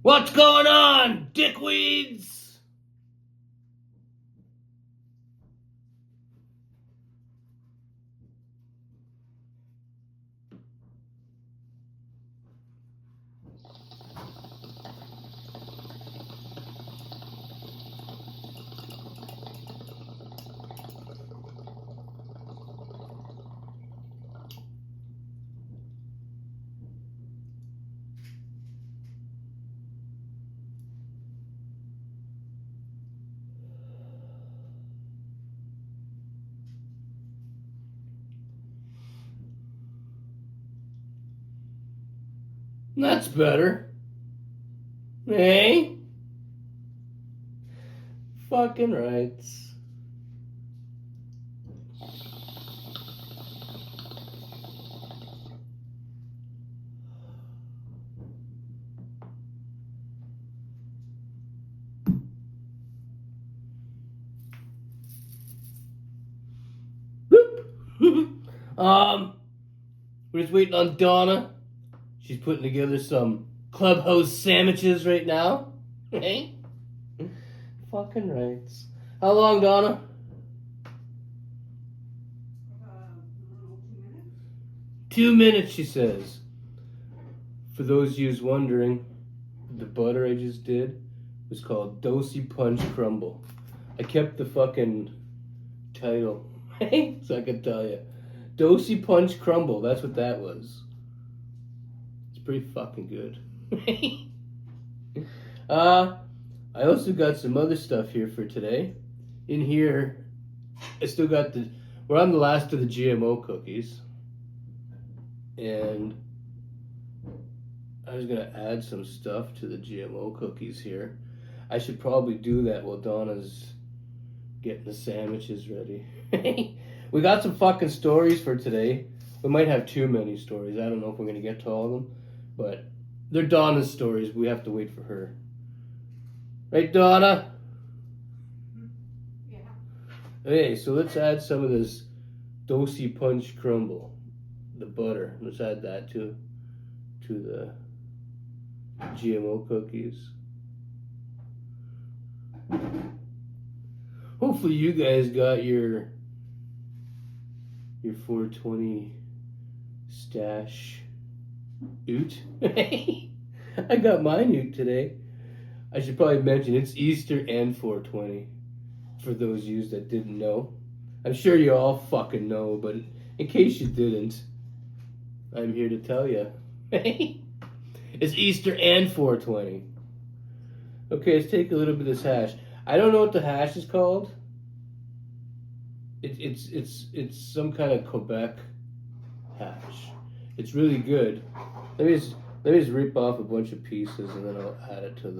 What's going on, dickweeds? That's better. Hey? Fucking rights. We're just waiting on Donna. She's putting together some clubhouse sandwiches right now. Hey? Fucking rights. How long, Donna? 2 minutes, she says. For those of you who's wondering, the butter I just did was called Dosey Punch Crumble. I kept the fucking title so I could tell you. Dosey Punch Crumble, that's what that was. It's pretty fucking good. I also got some other stuff here for today. In here, I still got we're on the last of the GMO cookies. And I was gonna add some stuff to the GMO cookies here. I should probably do that while Donna's getting the sandwiches ready. We got some fucking stories for today. We might have too many stories. I don't know if we're gonna get to all of them, but they're Donna's stories. We have to wait for her. Right, Donna? Yeah. Okay, so let's add some of this Dosey Punch Crumble. The butter. Let's add that to the GMO cookies. Hopefully you guys got your 420 stash oot. I got mine oot today. I should probably mention it's Easter and 420 for those of you that didn't know. I'm sure you all fucking know, but in case you didn't, I'm here to tell you. It's Easter and 420. Okay, let's take a little bit of this hash. I don't know what the hash is called. It's some kind of Quebec hash. It's really good. Let me just rip off a bunch of pieces and then I'll add it to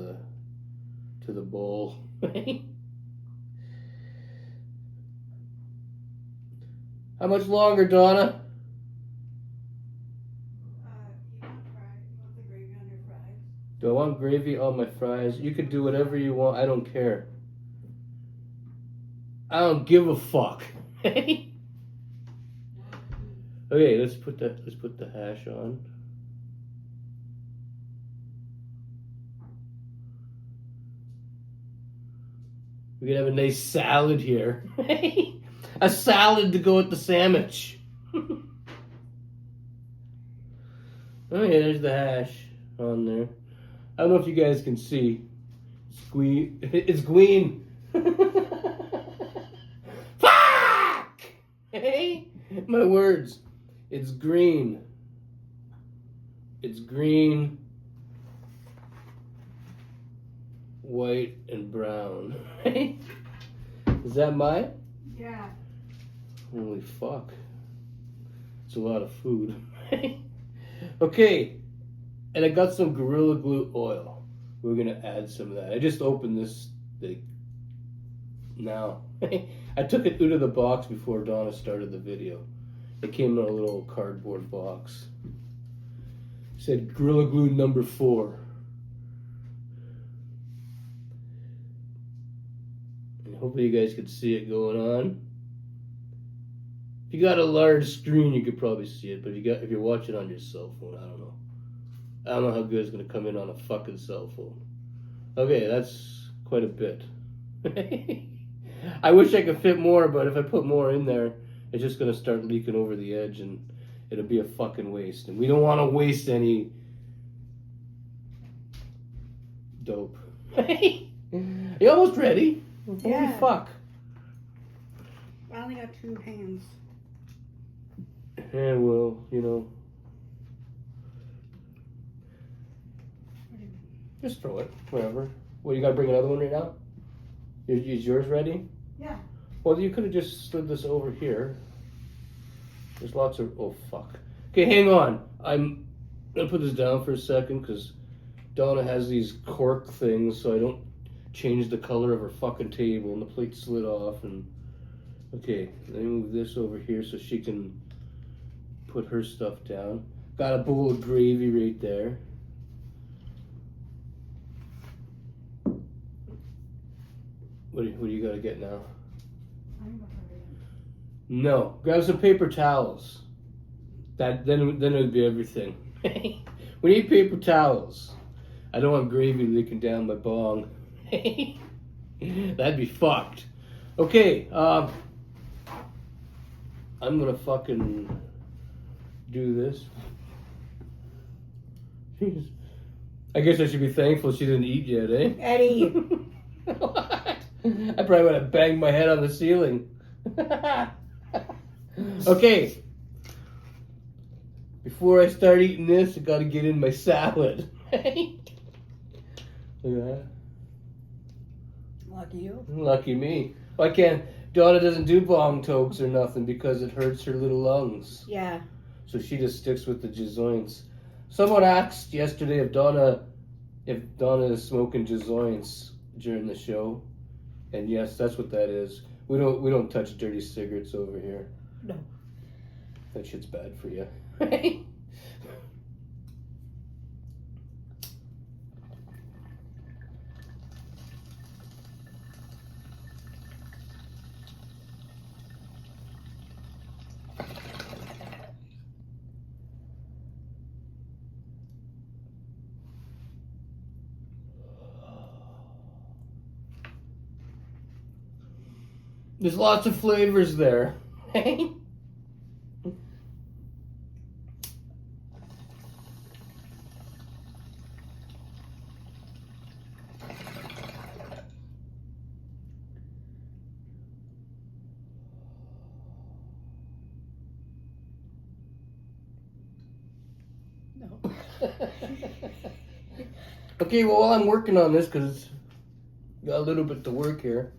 the bowl. How much longer, Donna? You want the gravy on your fries? Do I want gravy on my fries? You could do whatever you want. I don't care. I don't give a fuck. Okay, let's put the hash on. We can have a nice salad here. A salad to go with the sandwich. Oh yeah, there's the hash on there. I don't know if you guys can see. It's green. Fuck! Hey, my words. It's green. It's green, white, and brown. Is that mine? Yeah. Holy fuck. It's a lot of food. Okay, and I got some Gorilla Glue oil. We're gonna add some of that. I just opened this thing now. I took it out of the box before Donna started the video. It came in a little cardboard box. It said Gorilla Glue number 4. And hopefully you guys could see it going on. If you got a large screen, you could probably see it, but if you're watching on your cell phone, I don't know. I don't know how good it's gonna come in on a fucking cell phone. Okay, that's quite a bit. I wish I could fit more, but if I put more in there, it's just gonna start leaking over the edge and it'll be a fucking waste. And we don't want to waste any dope. You almost ready? Yeah. Holy fuck. I only got 2 hands. Yeah, well, you know. Just throw it, whatever. Well, you gotta bring another one right now? Is yours ready? Yeah. Well, you could have just slid this over here. There's lots of... Oh, fuck. Okay, hang on. I'm gonna put this down for a second, because Donna has these cork things, so I don't change the color of her fucking table, and the plate slid off, and... Okay, let me move this over here so she can put her stuff down. Got a bowl of gravy right there. What do you gotta get now? No, grab some paper towels. Then it would be everything. We need paper towels. I don't want gravy leaking down my bong. That'd be fucked. Okay, I'm gonna fucking do this. Jeez. I guess I should be thankful she didn't eat yet, eh? Eddie. What? I probably would have banged my head on the ceiling. Okay. Before I start eating this, I gotta get in my salad. Look at that. Lucky you. Lucky me. Why can't... Donna doesn't do bong tokes or nothing because it hurts her little lungs. Yeah. So she just sticks with the joints. Someone asked yesterday if Donna is smoking joints during the show. And yes, that's what that is. We don't touch dirty cigarettes over here. No. That shit's bad for you. There's lots of flavors there. No. Okay, well, while I'm working on this, because got a little bit to work here,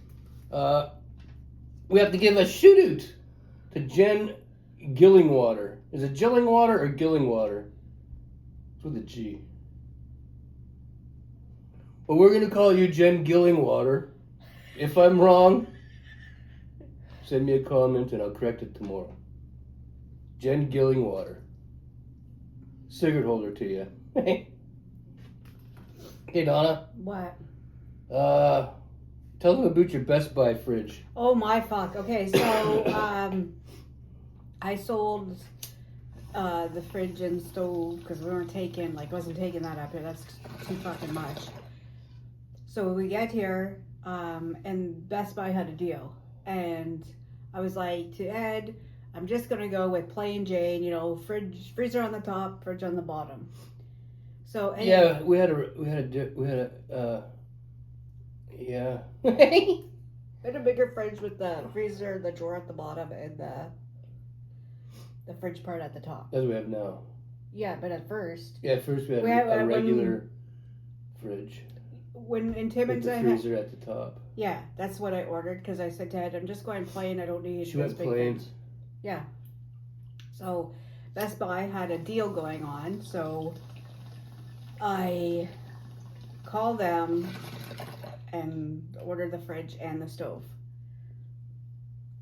we have to give a shout-out to Jen Gillingwater. Is it Gillingwater or Gillingwater? It's with a G. Well, we're going to call you Jen Gillingwater. If I'm wrong, send me a comment and I'll correct it tomorrow. Jen Gillingwater. Cigarette holder to you. Hey, Donna. What? Tell them about your Best Buy fridge. Oh my fuck. Okay, so I sold the fridge and stove because we weren't taking, wasn't taking that up here. That's too fucking much. So we get here, and Best Buy had a deal. And I was like to Ed, I'm just gonna go with plain Jane, freezer on the top, fridge on the bottom. So anyway, yeah, we had yeah. we had a bigger fridge with the freezer, the drawer at the bottom, and the fridge part at the top. That's what we have now. Yeah, but at first. Yeah, first we had a regular fridge. When in With Timmins the freezer at the top. yeah, that's what I ordered because I said to Ed, I'm just going plain. I don't need She those went big plain. things. Yeah. So Best Buy had a deal going on, so I called them and ordered the fridge and the stove.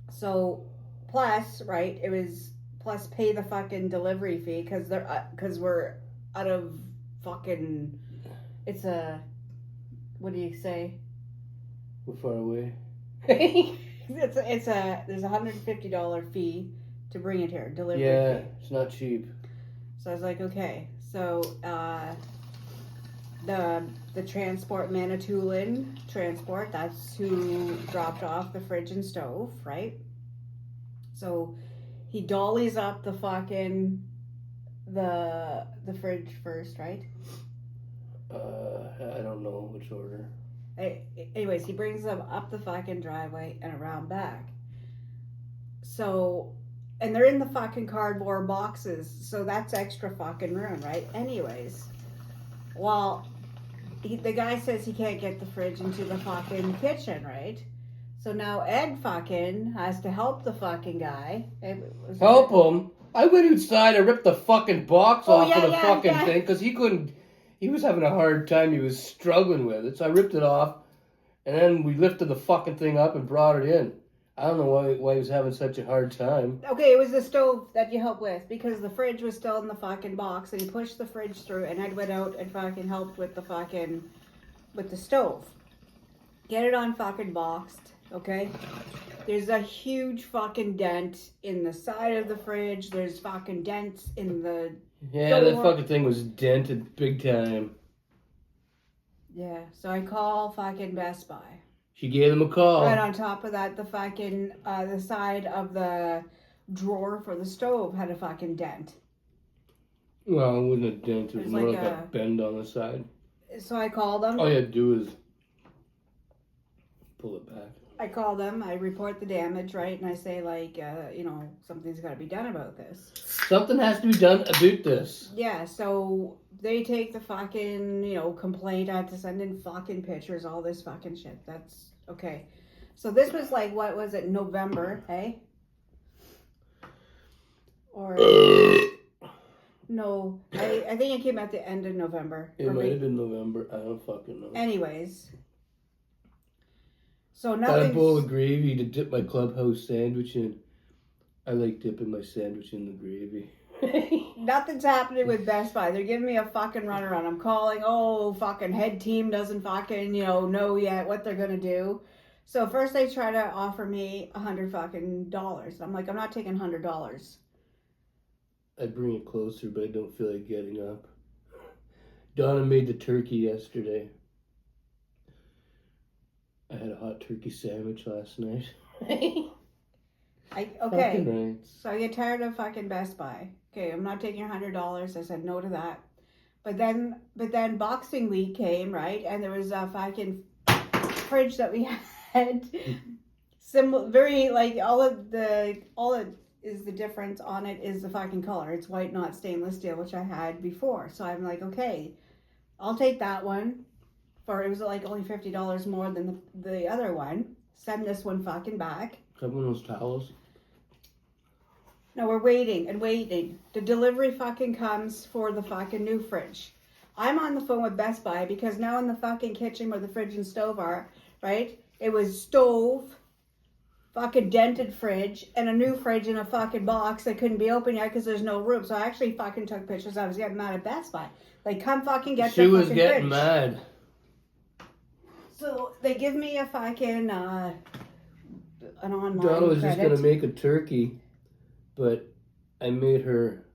So plus, right, it was plus pay the fucking delivery fee because we're out of fucking. It's a. What do you say? We're far away. There's a $150 fee to bring it here, delivery Yeah, fee. it's not cheap. So I was like, okay. So, the transport, Manitoulin transport, that's who dropped off the fridge and stove, right? So he dollies up the fucking the fridge first, right? I don't know which order. Anyways, he brings them up the fucking driveway and around back. So, and they're in the fucking cardboard boxes, so that's extra fucking room, right? Anyways, well, the guy says he can't get the fridge into the fucking kitchen, right? So now Ed fucking has to help the fucking guy. Help him? I went inside and ripped the fucking box off of the fucking thing because he couldn't. He was having a hard time. He was struggling with it, so I ripped it off, and then we lifted the fucking thing up and brought it in. I don't know why he was having such a hard time. Okay, it was the stove that you helped with because the fridge was still in the fucking box, and he pushed the fridge through, and Ed went out and fucking helped with the fucking with the stove. Get it on fucking boxed, okay? There's a huge fucking dent in the side of the fridge. There's fucking dents in the door. That fucking thing was dented big time. Yeah, so I call fucking Best Buy. She gave them a call. Right on top of that, the fucking, the side of the drawer for the stove had a fucking dent. Well, it wasn't a dent. It was more like like a bend on the side. So I called them. All you had to do is pull it back. I call them, I report the damage, right? And I say, like, something's got to be done about this. Something has to be done about this. Yeah, so they take the fucking, complaint. I have to send in fucking pictures, all this fucking shit. That's okay. So this was like, what was it, November, hey? Or, no, I think it came at the end of November. It might have been November. I don't fucking know. Anyways. So Got a nothing's... bowl of gravy to dip my clubhouse sandwich in. I like dipping my sandwich in the gravy. Nothing's happening with Best Buy. They're giving me a fucking runaround. I'm calling, fucking head team doesn't fucking, know yet what they're gonna do. So first they try to offer me $100 fucking dollars. I'm like, I'm not taking $100. I'd bring it closer, but I don't feel like getting up. Donna made the turkey yesterday. I had a hot turkey sandwich last night. Okay, right. So I get tired of fucking Best Buy. Okay, I'm not taking $100. I said no to that. But then Boxing Week came, right? And there was a fucking fridge that we had. Very like all it is the difference on it is the fucking color. It's white, not stainless steel, which I had before. So I'm like, okay, I'll take that one. It was like only $50 more than the other one. Send this one fucking back. Have one of those towels. No, we're waiting and waiting. The delivery fucking comes for the fucking new fridge. I'm on the phone with Best Buy because now in the fucking kitchen where the fridge and stove are, right? It was stove, fucking dented fridge, and a new fridge in a fucking box that couldn't be opened yet because there's no room. So I actually fucking took pictures. I was getting mad at Best Buy. Like, come fucking get the fucking fridge. She was getting mad. So they give me a fucking, an online Donna was credit. just going to make a turkey, but I made her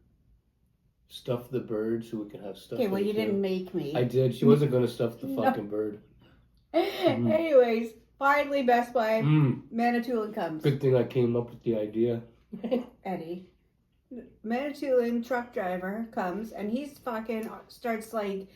stuff the bird so we can have stuff. Okay, well, you didn't make me. I did. She wasn't going to stuff the fucking bird. Anyways, finally Best Buy, Manitoulin comes. Good thing I came up with the idea. Eddie. Manitoulin truck driver comes and he's fucking starts like,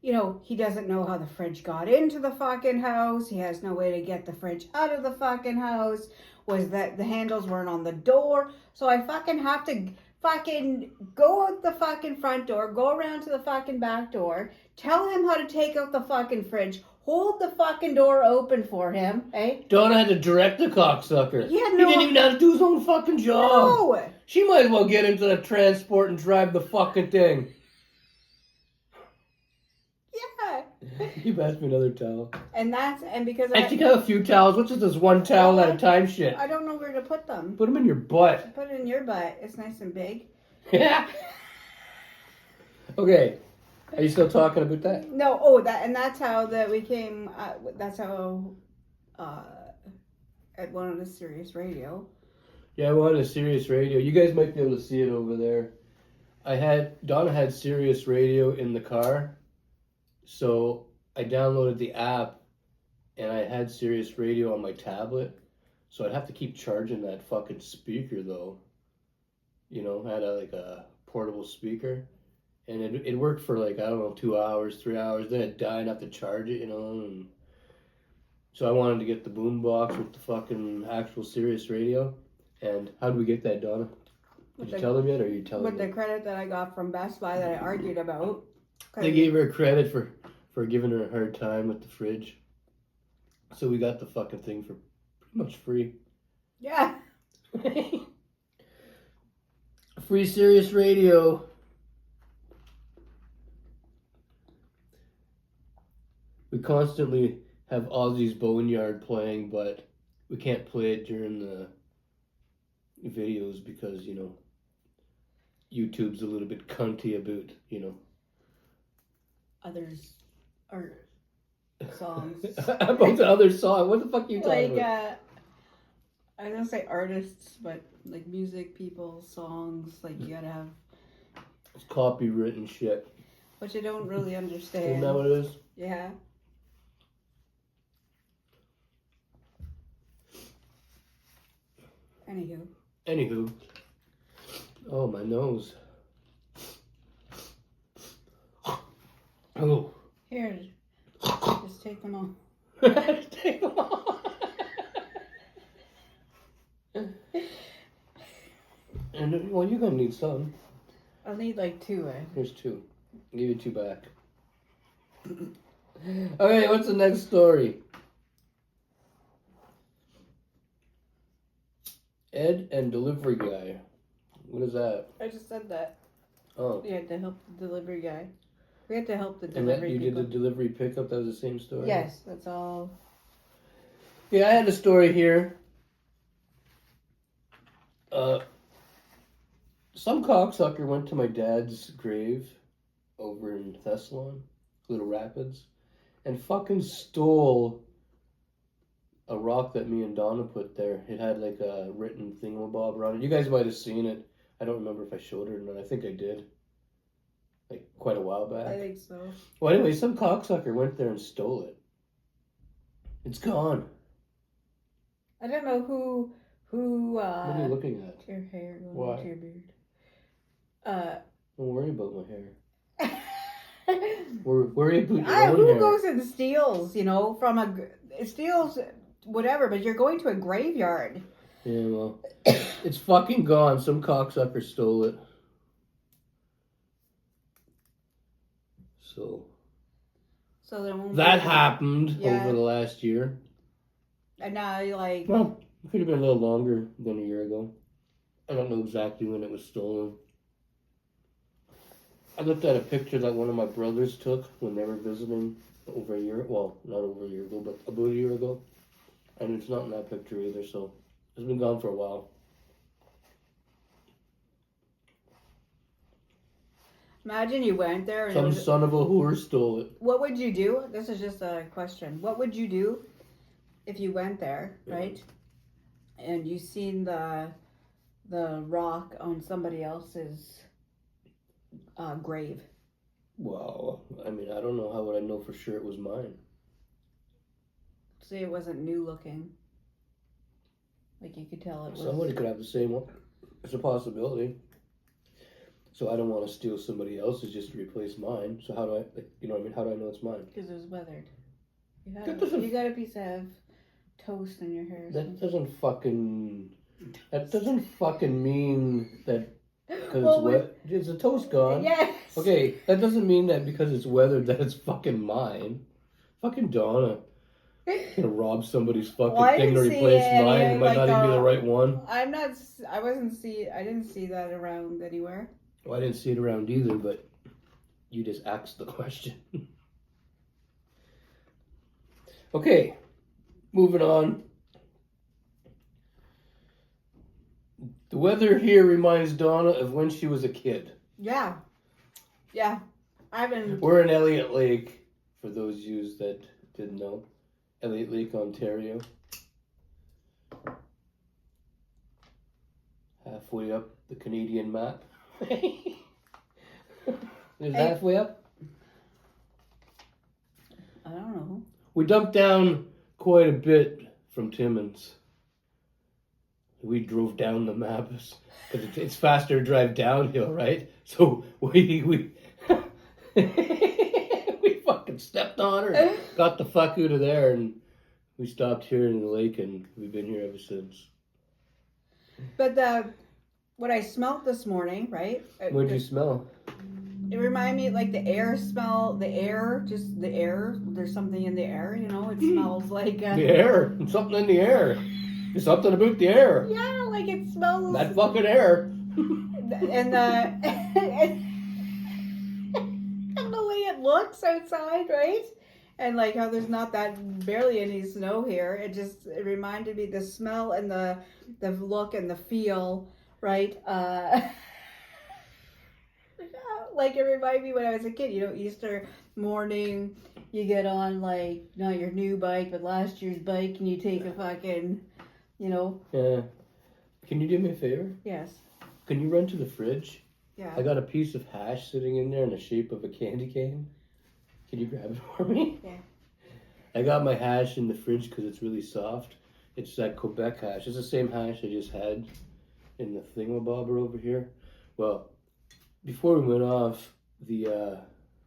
he doesn't know how the fridge got into the fucking house. He has no way to get the fridge out of the fucking house. Was that the handles weren't on the door. So I fucking have to fucking go out the fucking front door, go around to the fucking back door, tell him how to take out the fucking fridge, hold the fucking door open for him, eh? Donna had to direct the cocksucker. Yeah, no. He didn't even know how to do his own fucking job. No. She might as well get into the transport and drive the fucking thing. Yeah. You passed me another towel. And because I think I have a few towels. What's this one towel at a time shit? I don't know where to put them. Put them in your butt. Put it in your butt. It's nice and big. Yeah. Okay. Are you still talking about that? No. That's how we came. That's how. At one of the Sirius Radio. Yeah, I wanted a Sirius Radio. You guys might be able to see it over there. Donna had Sirius Radio in the car, so I downloaded the app, and I had Sirius Radio on my tablet, so I'd have to keep charging that fucking speaker though. You know, I had a portable speaker, and it worked for like, I don't know, 2 hours, 3 hours. Then it died, I'd have to charge it, you know. And so I wanted to get the boom box with the fucking actual Sirius Radio. And how did we get that, Donna? Did you tell them yet, or are you telling With them? the credit that I got from Best Buy that I argued about. They gave her credit for giving her a hard time with the fridge. So we got the fucking thing for pretty much free. Yeah. Free Sirius Radio. We constantly have Ozzy's Boneyard playing, but we can't play it during the videos because, you know, YouTube's a little bit cunty about, you know. Others are songs. About the other song. What the fuck are you talking about? I was gonna say artists, but like music people, songs, like you gotta have. It's copywritten shit. But you don't really understand. Isn't that what it is? Yeah. Anywho. Oh, my nose. Oh. Here, just take them all. Take them off. And, well, you're gonna need some. I'll need like 2, Here's 2. I'll give you 2 back. Okay, what's the next story? Ed and delivery guy. What is that? I just said that. Oh. We had to help the delivery guy. We had to help the And delivery that you people. did the delivery pickup? That was the same story? Yes, that's all. Yeah, I had a story here. Some cocksucker went to my dad's grave over in Thessalon, Little Rapids, and fucking stole a rock that me and Donna put there. It had like a written thingamabob around it. You guys might have seen it. I don't remember if I showed it or not. I think I did. Like quite a while back. I think so. Well, anyway, some cocksucker went there and stole it. It's gone. I don't know who. What are you looking at? Your hair going Why? into your beard. Don't worry about my hair. Worry about your own who hair. goes and steals? You know, from steals whatever, but you're going to a graveyard. Yeah, well, it's fucking gone. Some cocksucker stole it. So there won't that be happened Yeah. over the last year. And now you're like, Well, it could have been a little longer than a year ago. I don't know exactly when it was stolen. I looked at a picture that one of my brothers took when they were visiting over a year. Well, not over a year ago, but about a year ago. And it's not in that picture either, so it's been gone for a while. imagine you went there and Some son of a whore stole it. what would you do? This is just a question. What would you do if you went there, right? And you seen the rock on somebody else's grave? Well, I mean, I don't know. How would I know for sure it was mine? Say it wasn't new looking. Like you could tell it was. Somebody could have the same one. It's a possibility. So I don't want to steal somebody else's just to replace mine. So how do I, you know what I mean? How do I know it's mine? Because it was weathered. That You got a piece of toast in your hair. That doesn't fucking mean that because Well, it's wet. Is the toast gone? Yes. Okay, that doesn't mean that because it's weathered that it's fucking mine. Fucking Donna. Gonna rob somebody's fucking Well, I thing to didn't see replace any, mine. It might like, not even be the right one. I didn't see that around anywhere. Well, I didn't see it around either, but you just asked the question. Okay, moving on. The weather here reminds Donna of when she was a kid. Yeah. We're in Elliot Lake, for those of you that didn't know. Elliot Lake, Ontario. Halfway up the Canadian map. Is Hey. halfway up? I don't know. We dumped down quite a bit from Timmins. We drove down the maps because it's faster to drive downhill, right? So we we fucking stepped on her, and got the fuck out of there, and we stopped here in the lake, and we've been here ever since. But what I smelled this morning, right? What'd you smell? It reminded me like the air smell, the air, just the air. There's something in the air, you know. It smells like The air. Something in the air. There's something about the air. Yeah, like it smells. That fucking air. And and the way it looks outside, right? And like how there's not barely any snow here. It reminded me the smell and the look and the feel, right? Like it reminded me when I was a kid, you know, Easter morning, you get on like not your new bike, but last year's bike, and you take a fucking, you know. Yeah. Can you do me a favor? Yes. Can you run to the fridge? Yeah. I got a piece of hash sitting in there in the shape of a candy cane. Can you grab it for me? Yeah. I got my hash in the fridge because it's really soft. It's that Quebec hash. It's the same hash I just had in the thingamabobber over here. Well, before we went off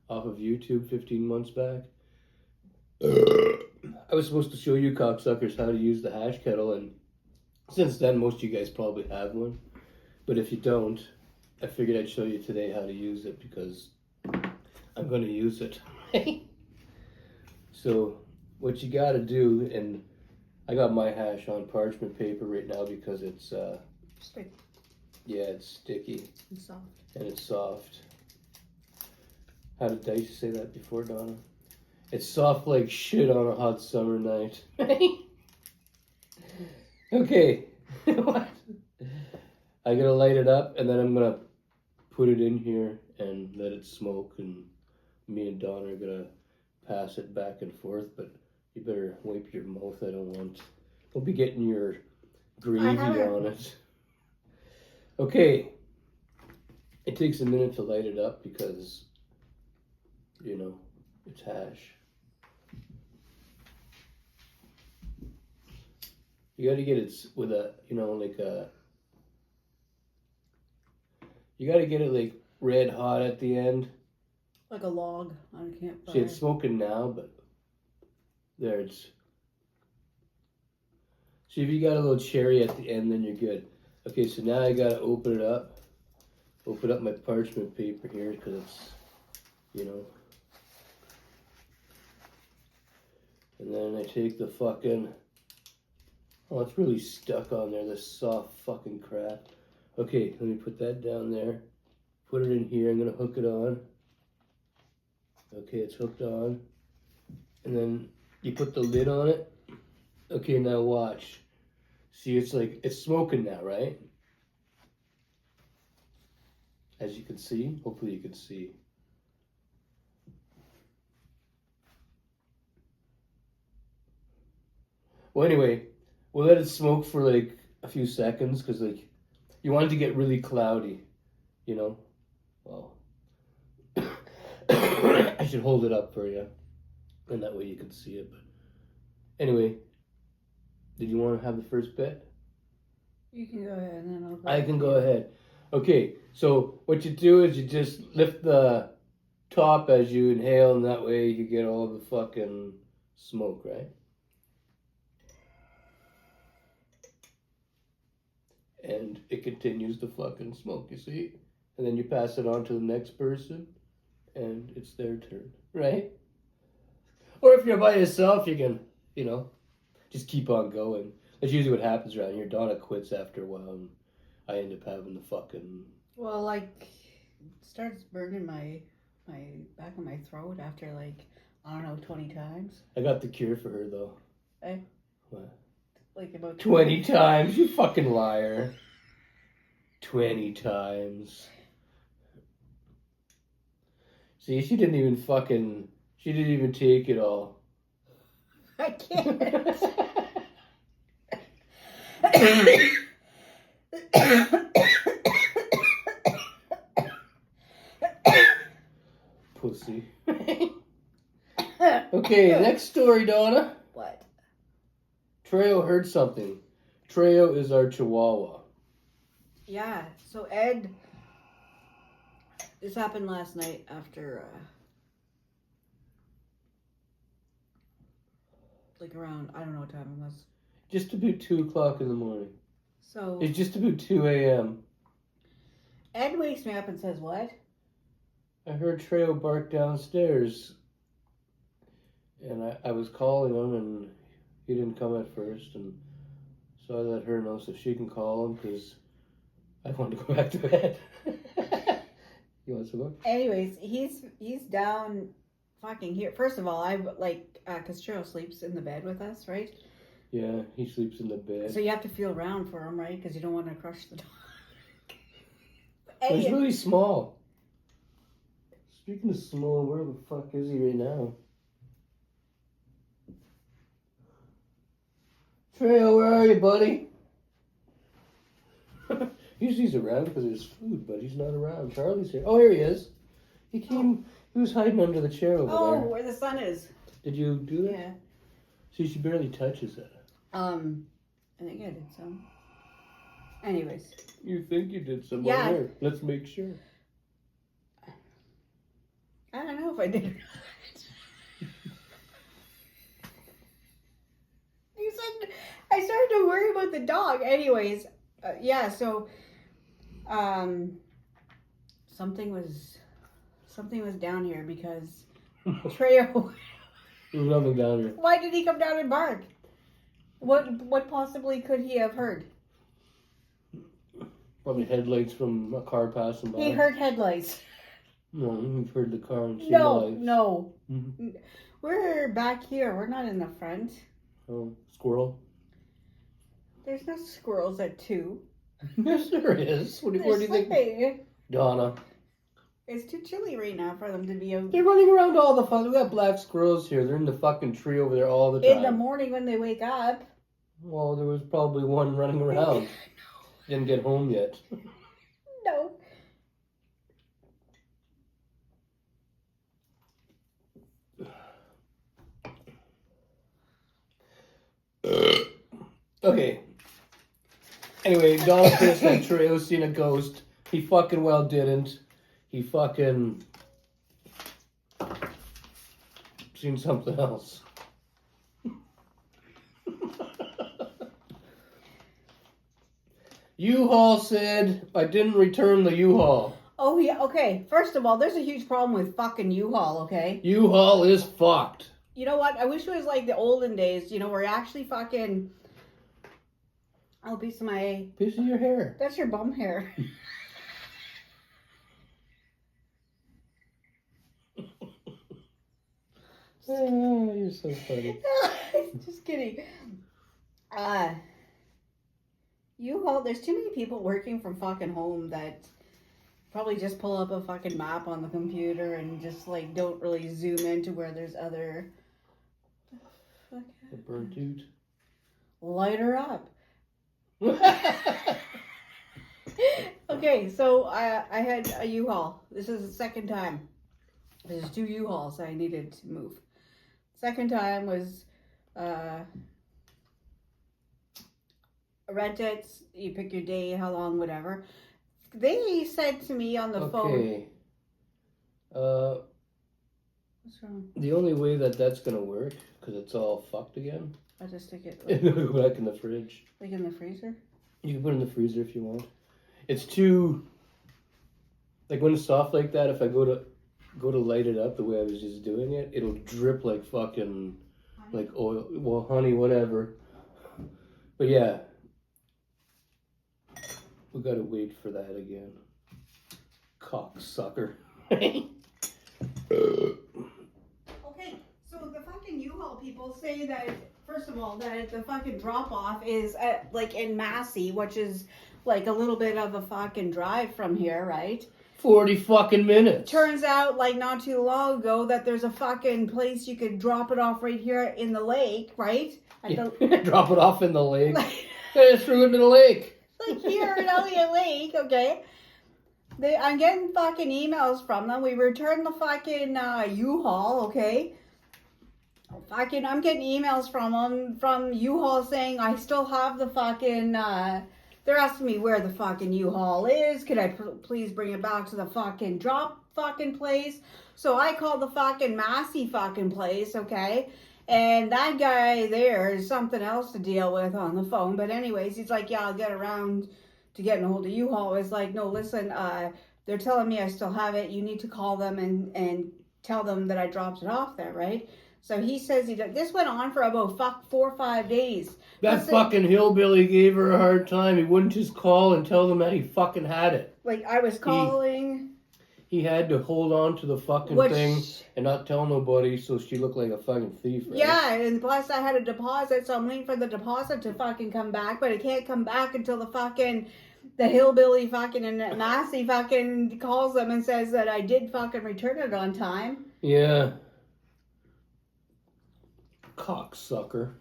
of YouTube 15 months back, I was supposed to show you cocksuckers how to use the hash kettle, and since then most of you guys probably have one. But if you don't, I figured I'd show you today how to use it because I'm going to use it. So what you got to do, and I got my hash on parchment paper right now because it's Stick. yeah, it's sticky And soft. and it's soft. How did Dice say that before, Donna? It's soft like shit on a hot summer night. Okay. What? I gotta light it up, and then I'm gonna put it in here and let it smoke, and me and Donna are gonna pass it back and forth, but you better wipe your mouth. Don't be getting your gravy on it. Okay. It takes a minute to light it up because, you know, it's hash. You gotta get it with a, you know, like a, you gotta get it like red hot at the end. Like a log on a campfire. See, it's smoking now, but there it's. See, if you got a little cherry at the end, then you're good. Okay, so now I gotta open it up. Open up my parchment paper here because it's, you know. And then I take the fucking. Oh, it's really stuck on there, this soft fucking crap. Okay, let me put that down there. Put it in here, I'm gonna hook it on. Okay, it's hooked on. And then you put the lid on it. Okay, now watch. See, it's smoking now, right? As you can see, hopefully you can see. Well, anyway, we'll let it smoke for like a few seconds because like you want it to get really cloudy, you know. Well, I should hold it up for you, and that way you can see it. But anyway, did you want to have the first bit? You can go ahead, and then I'll go. I can go ahead. Okay, so what you do is you just lift the top as you inhale, and that way you get all the fucking smoke, right? And it continues to fucking smoke, you see? And then you pass it on to the next person, and it's their turn, right? Or if you're by yourself, you can, you know, just keep on going. That's usually what happens around here. Donna quits after a while, and I end up having the fucking... Well, like, it starts burning my back of my throat after, like, I don't know, 20 times. I got the cure for her, though. Eh? What? Like about 20 times, you fucking liar. 20 times. See, she didn't even take it all. I can't. pussy. Okay, next story, Donna. What? Trejo heard something. Trejo is our chihuahua. Yeah, so Ed, this happened last night after, like around, I don't know what time it was. Just about 2 o'clock in the morning. So It's just about 2 a.m. Ed wakes me up and says, what? I heard Trejo bark downstairs. And I was calling him and he didn't come at first. And so I let her know so she can call him because I want to go back to bed. You want some more? Anyways, he's down fucking here. First of all, I like, because Cheryl sleeps in the bed with us, right? Yeah, he sleeps in the bed. So you have to feel around for him, right? Because you don't want to crush the dog. But he's really small. Speaking of small, where the fuck is he right now? Trejo, where are you, buddy? Usually he's around because there's food, but he's not around. Charlie's here. Oh, here he is. He came. He was hiding under the chair over there. Oh, where the sun is. Did you do that? Yeah. See, she barely touches it. I think I did some. Anyways. You think you did some? Yeah. Here, let's make sure. I don't know if I did or not. You said I started to worry about the dog. Anyways, yeah. So, something was down here because Trejo. There's nothing down here. Why did he come down and bark? What possibly could he have heard? Probably headlights from a car passing by. He heard headlights. No, you've heard the car and seen No, lights. no. Mm-hmm. We're back here. We're not in the front. Oh, squirrel. There's no squirrels at 2. Yes, there is. Where do you think? Sleeping. Donna. It's too chilly right now for them to be out. They're running around all the fun. We got black squirrels here. They're in the fucking tree over there all the time. In the morning when they wake up. Well, there was probably one running around. Didn't get home yet. No. Okay. Anyway, Donna thinks that Trejo's seen a ghost. He fucking well didn't. He fucking seen something else. U-Haul said I didn't return the U-Haul. Oh, yeah. Okay. First of all, there's a huge problem with fucking U-Haul, okay? U-Haul is fucked. You know what? I wish it was like the olden days, where you actually fucking... Oh, piece of my... Piece of your hair. That's your bum hair. Oh, you're so funny. Just kidding. U-Haul, there's too many people working from fucking home that probably just pull up a fucking map on the computer and just like don't really zoom into where there's other... The burnt dude. Light her up. Okay, so I had a U-Haul. This is the second time. There's 2 U-Hauls I needed to move. Second time was rent it, you pick your day, how long, whatever. They said to me on the phone. Okay. What's wrong? The only way that's gonna work, because it's all fucked again. I'll just stick it Go back in the fridge. like in the freezer. You can put it in the freezer if you want. It's too, like when it's soft like that, if I go to light it up the way I was just doing it, it'll drip like fucking, like oil, well, honey, whatever. But yeah, we gotta wait for that again. Cocksucker. Okay, so the fucking U-Haul people say that, first of all, that the fucking drop-off is at, like, in Massey, which is, like, a little bit of a fucking drive from here, right? 40 fucking minutes. Turns out, like, not too long ago, that there's a fucking place you could drop it off right here in the lake, right? Drop it off in the lake. Just threw it in the lake. Like here in Elliot Lake, okay? I'm getting fucking emails from them. We returned the fucking U-Haul, okay? Fucking, I'm getting emails from them, from U-Haul saying I still have the fucking, they're asking me where the fucking U-Haul is. Could I please bring it back to the fucking drop fucking place? So I called the fucking Massey fucking place, okay? And that guy there is something else to deal with on the phone. But anyways, he's like, yeah, I'll get around to getting a hold of U-Haul. It's like, no, listen, they're telling me I still have it. You need to call them and tell them that I dropped it off there, right? So he says this went on for about 4 or 5 days. That fucking hillbilly gave her a hard time. He wouldn't just call and tell them that he fucking had it. Like, I was calling. He had to hold on to the fucking thing and not tell nobody, so she looked like a fucking thief, right? Yeah, and plus I had a deposit, so I'm waiting for the deposit to fucking come back, but it can't come back until the hillbilly fucking and Massey fucking calls them and says that I did fucking return it on time. Yeah. Cocksucker.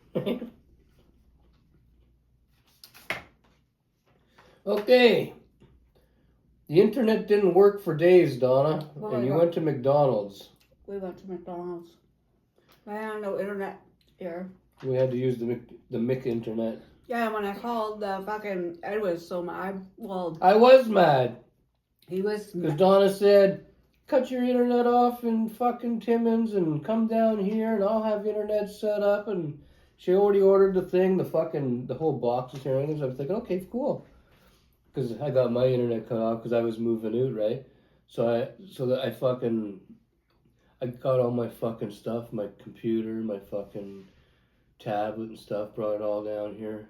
Okay. The internet didn't work for days, Donna, and you went to McDonald's. We went to McDonald's. I had no internet here. We had to use the Mick internet. Yeah, when I called fucking Ed was so mad. I was mad. He was mad. Because Donna said, cut your internet off in fucking Timmins and come down here and I'll have internet set up. And she already ordered the thing, the whole box was here. And I was thinking, okay, cool. Because I got my internet cut off because I was moving out, right? I got all my fucking stuff, my computer, my fucking tablet and stuff, brought it all down here.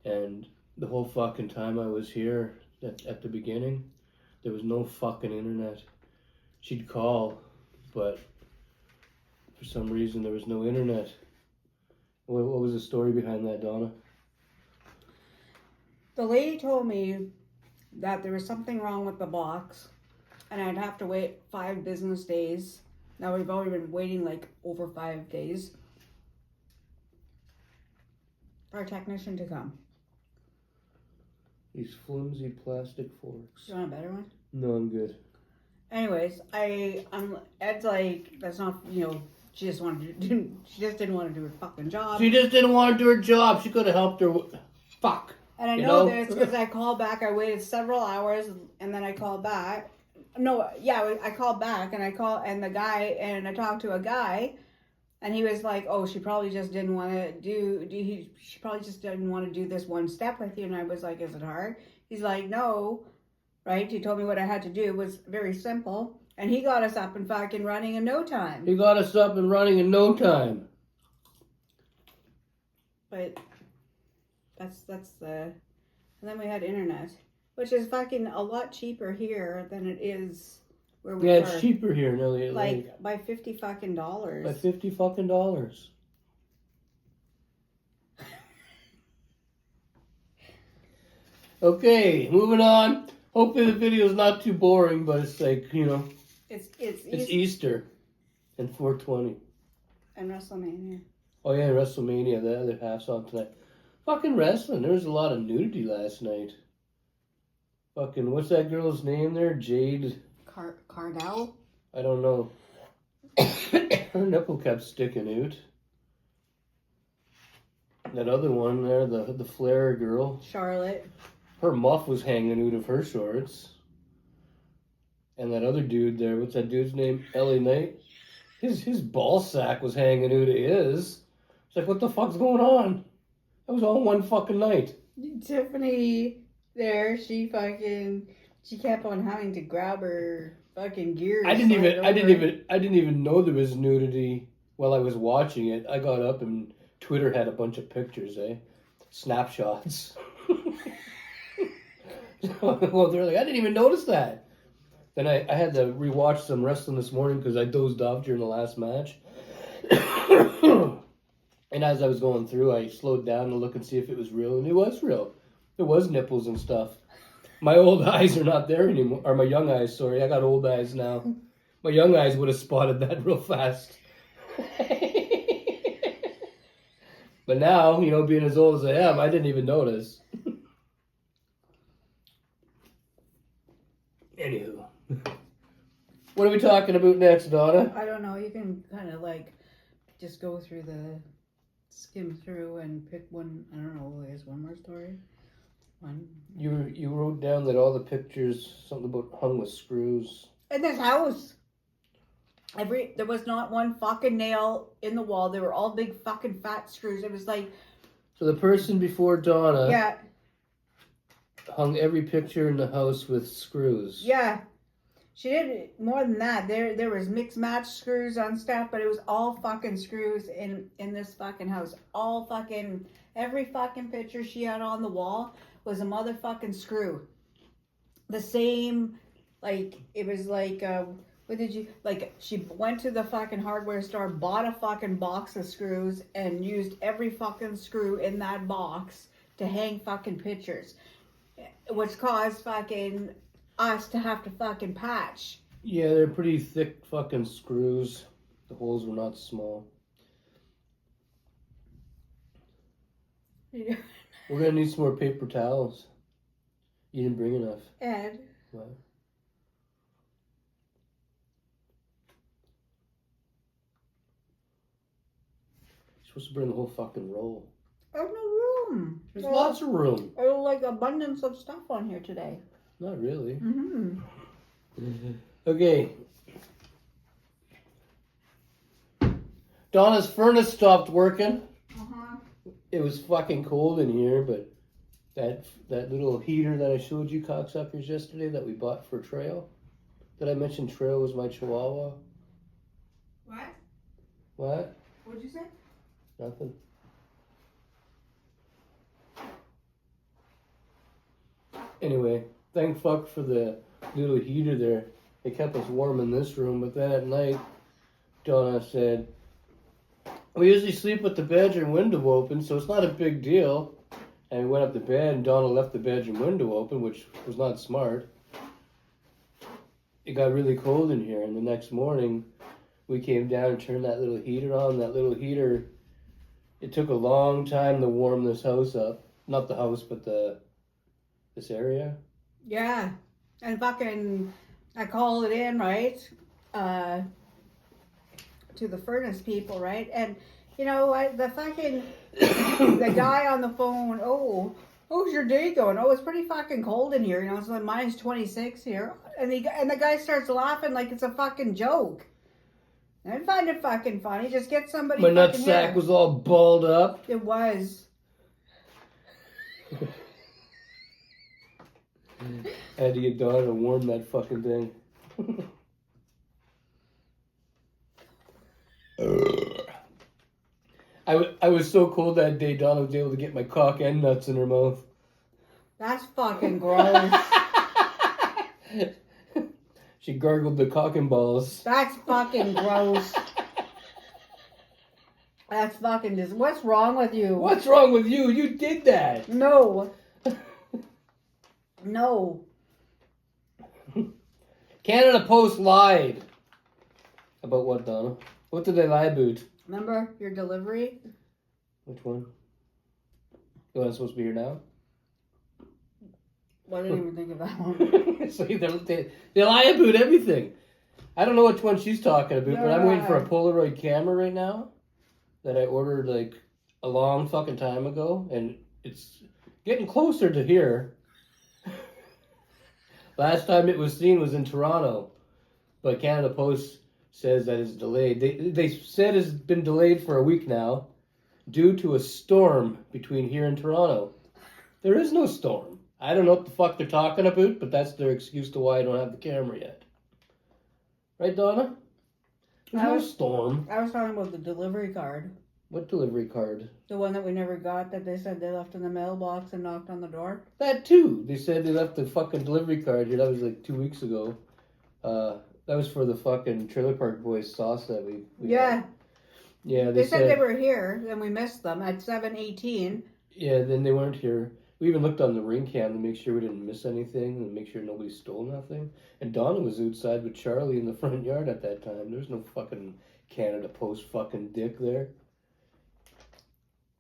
And the whole fucking time I was here at the beginning, there was no fucking internet. She'd call, but for some reason there was no internet. What was the story behind that, Donna? The lady told me that there was something wrong with the box and I'd have to wait 5 business days. Now we've already been waiting like over 5 days for a technician to come. These flimsy plastic forks. You want a better one? No, I'm good. Anyways, Ed's like, that's not, she just didn't want to do her fucking job. She just didn't want to do her job. She could have helped her. Fuck. And I know this because I called back. I waited several hours and then I called back. No, yeah, I called back and I talked to a guy and he was like, oh, she probably just didn't want to she probably just didn't want to do this one step with you. And I was like, is it hard? He's like, no, right? He told me what I had to do. It was very simple. And he got us up and fucking running in no time. But that's and then we had internet, which is fucking a lot cheaper here than it is where we are. Yeah, it's cheaper here in Elliot Lake. Like by $50 fucking dollars. By $50 fucking dollars. Okay, moving on. Hopefully the video is not too boring, but it's like, It's Easter and 420. And WrestleMania. Oh yeah, WrestleMania, the other half's on tonight. Fucking wrestling. There was a lot of nudity last night. Fucking, what's that girl's name there? Jade? Cardell? I don't know. Her nipple kept sticking out. That other one there, the Flair girl. Charlotte. Her muff was hanging out of her shorts. And that other dude there, what's that dude's name? Elliot Lake? His ball sack was hanging out of his. It's like, what the fuck's going on? That was all one fucking night. Tiffany there, she kept on having to grab her fucking gear. I didn't even know there was nudity while I was watching it. I got up and Twitter had a bunch of pictures, snapshots. Well, they're like, I didn't even notice that. Then I had to rewatch some wrestling this morning because I dozed off during the last match. And as I was going through, I slowed down to look and see if it was real, and it was real. There was nipples and stuff. My old eyes are not there anymore. Or my young eyes, sorry. I got old eyes now. My young eyes would have spotted that real fast. But now, being as old as I am, I didn't even notice. Anywho. What are we talking about next, Donna? I don't know. You can kind of like just go through skim through and pick one. I don't know. I guess one more story. One. You wrote down that all the pictures, something about hung with screws. In this house. There was not one fucking nail in the wall. They were all big fucking fat screws. It was like. So the person before Donna. Yeah. Hung every picture in the house with screws. Yeah. She did more than that. There was mixed match screws on stuff, but it was all fucking screws in this fucking house. All fucking, every fucking picture she had on the wall was a motherfucking screw. The same, like, it was like, what did you, like, she went to the fucking hardware store, bought a fucking box of screws, and used every fucking screw in that box to hang fucking pictures. Which caused fucking us to have to fucking patch. Yeah, they're pretty thick fucking screws. The holes were not small. Yeah. We're gonna need some more paper towels. You didn't bring enough. Ed. What? You're supposed to bring the whole fucking roll. There's no room. There's lots of room. There's like abundance of stuff on here today. Not really. Mm-hmm. Okay. Donna's furnace stopped working. Uh-huh. It was fucking cold in here, but that little heater that I showed you cocksuckers yesterday that we bought for Trail. Did I mention Trail was my chihuahua? What? What? What'd you say? Nothing. Anyway, thank fuck for the little heater there. It kept us warm in this room, but then at night, Donna said, we usually sleep with the bedroom window open, so it's not a big deal. And we went up to bed, and Donna left the bedroom window open, which was not smart. It got really cold in here, and the next morning, we came down and turned that little heater on. That little heater, it took a long time to warm this house up. Not the house, but this area. Yeah. And fucking, I called it in, right? To the furnace people, right? And you know what? The fucking, the guy on the phone, how's your day going? Oh, it's pretty fucking cold in here. You know, it's like minus 26 here. And the guy starts laughing like it's a fucking joke. I find it fucking funny. Just get somebody. My nutsack was all balled up. It was. I had to get Donna to warm that fucking thing. I was so cold that day, Donna was able to get my cock and nuts in her mouth. That's fucking gross. She gargled the cock and balls. That's fucking gross. That's fucking just. What's wrong with you? What's wrong with you? You did that. No. No. Canada Post lied. About what, Donna? What did they lie about? Remember your delivery? Which one? The one that's supposed to be here now? Well, I didn't even think of that one. So they lie about everything. I don't know which one she's talking about, but I'm waiting for a Polaroid camera right now that I ordered like a long fucking time ago, and it's getting closer to here. Last time it was seen was in Toronto, but Canada Post says that it's delayed. They said it's been delayed for a week now due to a storm between here and Toronto. There is no storm. I don't know what the fuck they're talking about, but that's their excuse to why I don't have the camera yet. Right, Donna? There's no storm. I was talking about the delivery card. What delivery card? The one that we never got that they said they left in the mailbox and knocked on the door. That too. They said they left the fucking delivery card here. That was like 2 weeks ago. That was for the fucking Trailer Park Boys sauce that we Yeah. had. Yeah, They said they were here, and we missed them at 7:18. Yeah, then they weren't here. We even looked on the ring cam to make sure we didn't miss anything and make sure nobody stole nothing. And Donna was outside with Charlie in the front yard at that time. There's no fucking Canada Post fucking dick there.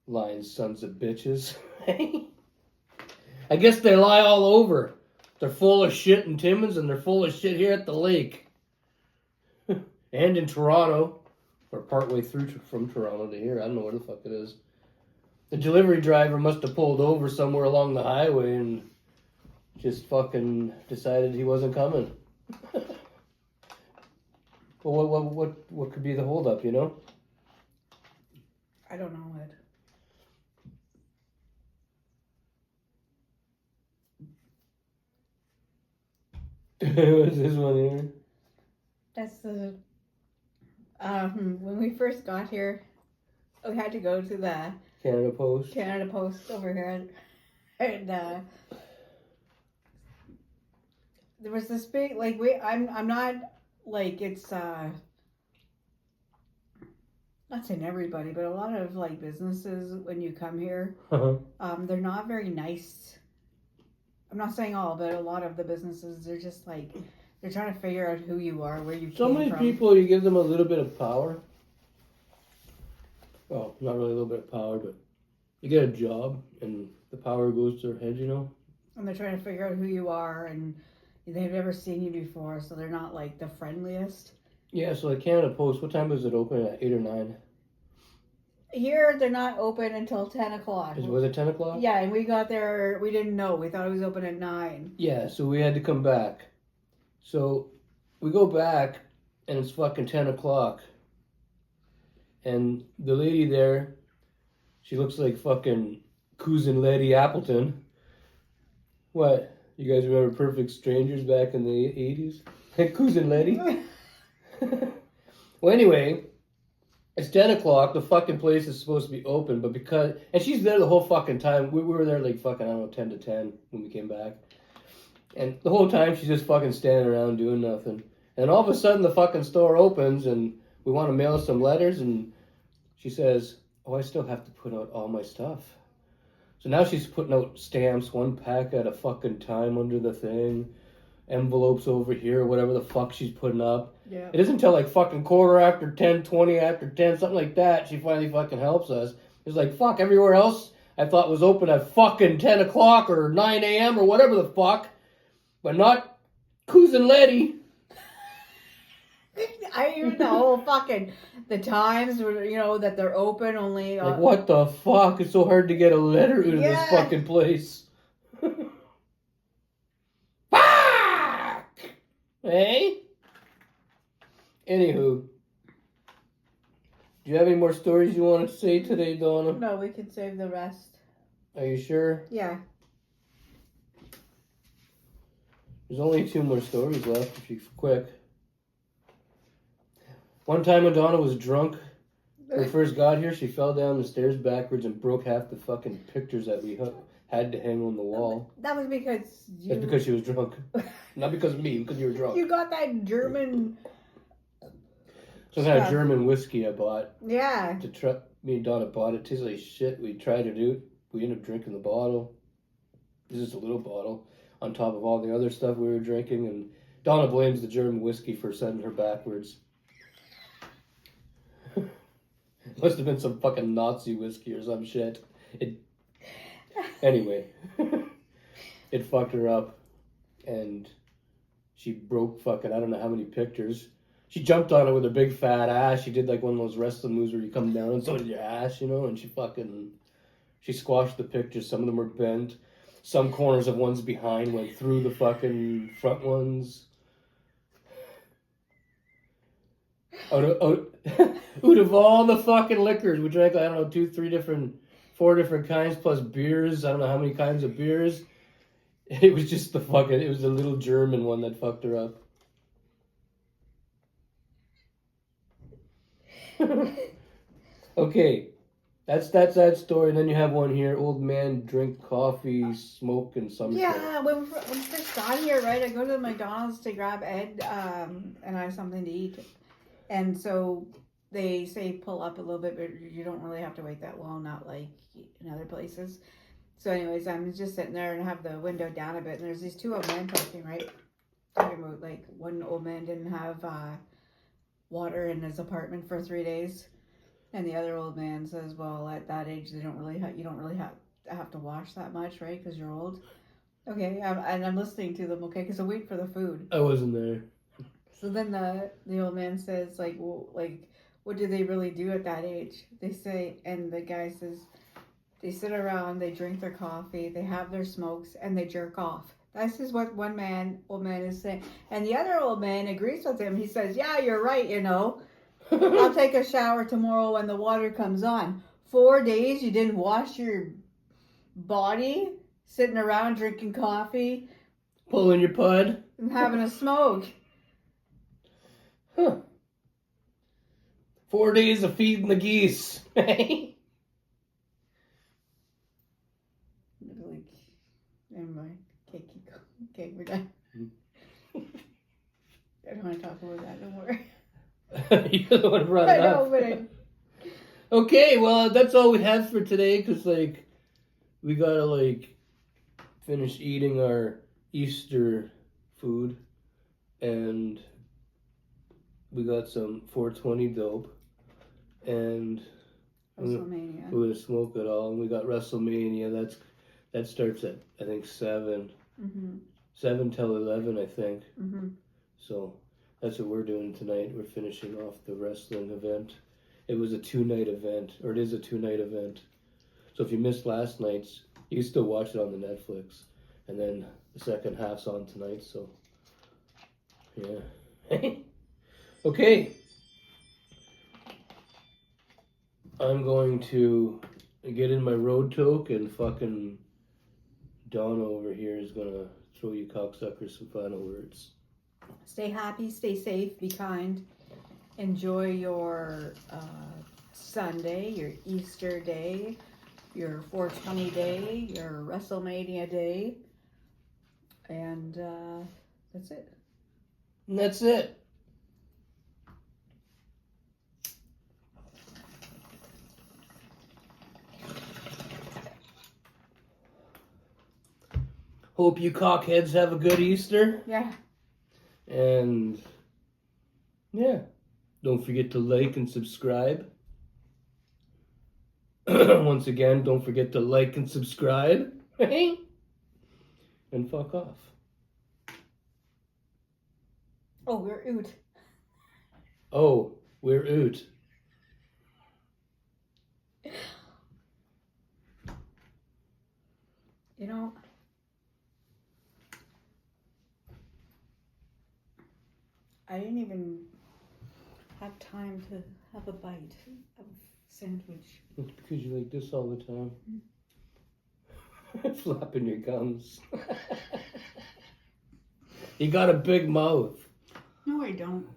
Lying sons of bitches. I guess they lie all over. They're full of shit in Timmins, and they're full of shit here at the lake. And in Toronto. Or partway through from Toronto to here. I don't know where the fuck it is. The delivery driver must have pulled over somewhere along the highway and just fucking decided he wasn't coming. Well, what could be the holdup, you know? I don't know it. What's this one here? That's the when we first got here, we had to go to the Canada Post over here, and there was this big like I'm not like it's not saying everybody, but a lot of like businesses when you come here, they're not very nice. I'm not saying all, but a lot of the businesses, they're just like, they're trying to figure out who you are, where you came from. So many people, you give them a little bit of power. Well, not really a little bit of power, but you get a job and the power goes to their head, you know? And they're trying to figure out who you are, and they've never seen you before, so they're not like the friendliest. Yeah, so the Canada Post, what time is it open? At 8 or 9? Here, they're not open until 10 o'clock. Was it 10 o'clock? Yeah, and we got there, we didn't know. We thought it was open at 9. Yeah, so we had to come back. So we go back, and it's fucking 10 o'clock. And the lady there, she looks like fucking Cousin Letty Appleton. What? You guys remember Perfect Strangers back in the 80s? Cousin Letty? Well, anyway, it's 10 o'clock. The fucking place is supposed to be open, but because... And she's there the whole fucking time. We were there like fucking, I don't know, 10 to 10 when we came back. And the whole time she's just fucking standing around doing nothing. And all of a sudden the fucking store opens and we want to mail some letters and she says, oh, I still have to put out all my stuff. So now she's putting out stamps, 1 pack at a fucking time under the thing. Envelopes over here, whatever the fuck she's putting up. Yeah. It isn't until like fucking 10:15, 20 after 10, something like that, she finally fucking helps us. It's like, fuck, everywhere else I thought was open at fucking 10 o'clock or 9 a.m. or whatever the fuck. But not Cousin Letty. I even know fucking the times where, that they're open only. Like, what the fuck? It's so hard to get a letter out of this fucking place. Fuck! Hey? Anywho. Do you have any more stories you want to say today, Donna? No, we can save the rest. Are you sure? Yeah. There's only 2 more stories left if you're quick. One time when Donna was drunk, when we first got here, she fell down the stairs backwards and broke half the fucking pictures that we had to hang on the wall. That was because you... That's because she was drunk. Not because of me, because you were drunk. You got that German... Some kind of German whiskey I bought. Yeah. Me and Donna bought it. It tastes like shit. We tried it out. We ended up drinking the bottle. This is a little bottle on top of all the other stuff we were drinking. And Donna blames the German whiskey for sending her backwards. Must have been some fucking Nazi whiskey or some shit. Anyway, it fucked her up. And she broke fucking, I don't know how many pictures. She jumped on it with her big fat ass. She did like one of those wrestling moves where you come down and so did your ass, and she squashed the pictures. Some of them were bent. Some corners of ones behind went through the fucking front ones. Out of all the fucking liquors, we drank, I don't know, 2, 3 4 different kinds plus beers. I don't know how many kinds of beers. It was just it was the little German one that fucked her up. Okay, that's that story. And then you have one here: old man drink coffee, smoke, and some. Yeah, when we first got here, right? I go to the McDonald's to grab Ed, and I have something to eat, and so they say pull up a little bit, but you don't really have to wait that long, not like in other places. So, anyways, I'm just sitting there and have the window down a bit, and there's these 2 old men talking, right? Talking about like one old man didn't have water in his apartment for 3 days, and the other old man says, well, at that age you don't really have to wash that much, right, because you're old. Okay, and I'm listening to them, okay, because I wait for the food. I wasn't there. So then the old man says, like, well, like, what do they really do at that age? They say, and the guy says, they sit around, they drink their coffee, they have their smokes, and they jerk off. This is what old man is saying. And the other old man agrees with him. He says, yeah, you're right, you know. I'll take a shower tomorrow when the water comes on. 4 days you didn't wash your body, sitting around drinking coffee, Pulling your pud. and having a smoke. Huh. 4 days of feeding the geese. Like, never mind. Okay, keep going. Okay, we're done. I don't want to talk about that no more. You're the one who brought I it know, up. but Okay, well, that's all we have for today, because, like, we gotta, like, finish eating our Easter food, and we got some 420 dope, and WrestleMania. we're gonna smoke it all, and we got WrestleMania. That starts at, I think, 7. Mm-hmm. 7 till 11, I think. Mm-hmm. So that's what we're doing tonight. We're finishing off the wrestling event. It was a 2-night event, or it is a 2-night event. So if you missed last night's, you can still watch it on the Netflix. And then the second half's on tonight, so yeah. Okay. I'm going to get in my road toque, and fucking Donna over here is gonna throw you cocksuckers some final words. Stay happy, stay safe, be kind. Enjoy your Sunday, your Easter day, your 420 day, your WrestleMania day. And that's it. And that's it. Hope you cockheads have a good Easter. Yeah. And yeah, don't forget to like and subscribe. Once again, don't forget to like and subscribe. And fuck off. Oh, we're oot. Oh, we're oot. You know, I didn't even have time to have a bite of sandwich. It's because you like this all the time. Flapping your gums. You got a big mouth. No, I don't.